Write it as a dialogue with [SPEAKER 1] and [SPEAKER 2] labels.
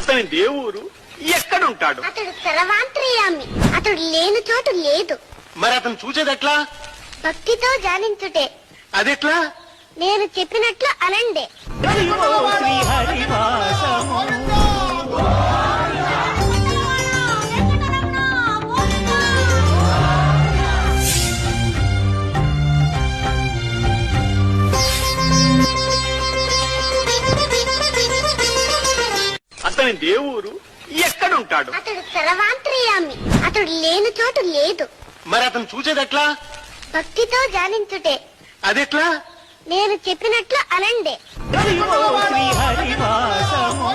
[SPEAKER 1] అతని దేవుడు ఎక్కడుంటాడు?
[SPEAKER 2] అతడు సర్వాంతర్యామి. అతడు లేని చోటు లేదు.
[SPEAKER 1] మరి అతను చూసేదెట్లా?
[SPEAKER 2] భక్తితో ధ్యానించుటే.
[SPEAKER 1] అదెట్లా?
[SPEAKER 2] నేను చెప్పినట్లు అనండి.
[SPEAKER 1] అతని దేవుడు ఎక్కడుంటాడు?
[SPEAKER 2] అతడు సర్వాంతర్యామి. అతడు లేని చోటు లేదు.
[SPEAKER 1] మరి అతను చూసేదెట్లా?
[SPEAKER 2] భక్తితో ధ్యానించుటే.
[SPEAKER 1] అదెట్లా?
[SPEAKER 2] నేను చెప్పినట్లు అనండి.
[SPEAKER 3] శ్రీ హరివాసము